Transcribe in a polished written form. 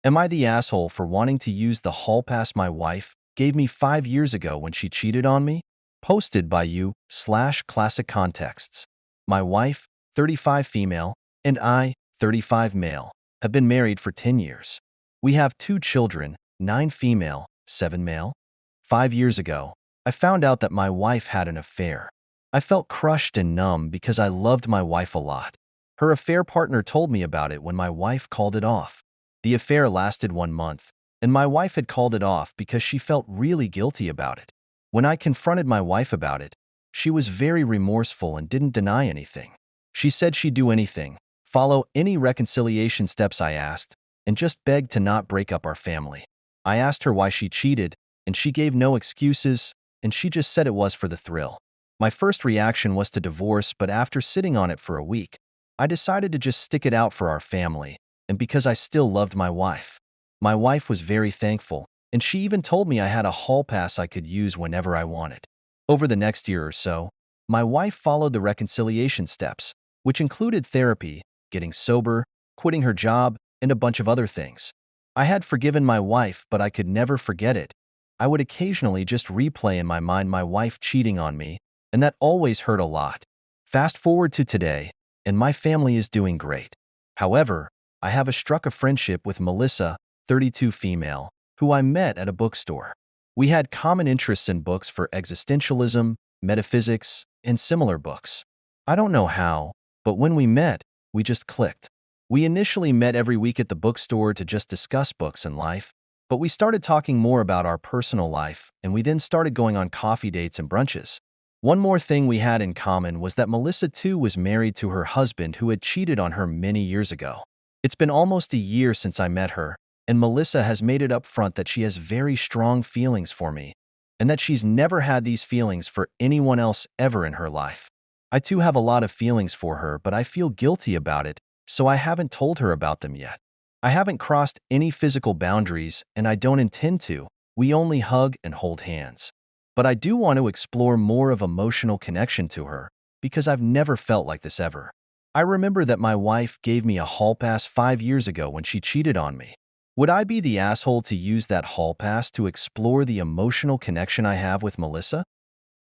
Am I the asshole for wanting to use the hall pass my wife gave me 5 years ago when she cheated on me? Posted by you/ClassicContexts. My wife, 35 female, and I, 35 male, have been married for 10 years. We have 2 children, 9 female, 7 male. 5 years ago, I found out that my wife had an affair. I felt crushed and numb because I loved my wife a lot. Her affair partner told me about it when my wife called it off. The affair lasted 1 month, and my wife had called it off because she felt really guilty about it. When I confronted my wife about it, she was very remorseful and didn't deny anything. She said she'd do anything, follow any reconciliation steps I asked, and just begged to not break up our family. I asked her why she cheated, and she gave no excuses, and she just said it was for the thrill. My first reaction was to divorce, but after sitting on it for a week, I decided to just stick it out for our family, and because I still loved my wife. My wife was very thankful, and she even told me I had a hall pass I could use whenever I wanted. Over the next year or so, my wife followed the reconciliation steps, which included therapy, getting sober, quitting her job, and a bunch of other things. I had forgiven my wife, but I could never forget it. I would occasionally just replay in my mind my wife cheating on me, and that always hurt a lot. Fast forward to today, and my family is doing great. However, I have struck a friendship with Melissa, 32 female, who I met at a bookstore. We had common interests in books for existentialism, metaphysics, and similar books. I don't know how, but when we met, we just clicked. We initially met every week at the bookstore to just discuss books and life, but we started talking more about our personal life, and we then started going on coffee dates and brunches. One more thing we had in common was that Melissa too was married to her husband who had cheated on her many years ago. It's been almost a year since I met her, and Melissa has made it up front that she has very strong feelings for me, and that she's never had these feelings for anyone else ever in her life. I too have a lot of feelings for her, but I feel guilty about it, so I haven't told her about them yet. I haven't crossed any physical boundaries, and I don't intend to. We only hug and hold hands. But I do want to explore more of emotional connection to her, because I've never felt like this ever. I remember that my wife gave me a hall pass 5 years ago when she cheated on me. Would I be the asshole to use that hall pass to explore the emotional connection I have with Melissa?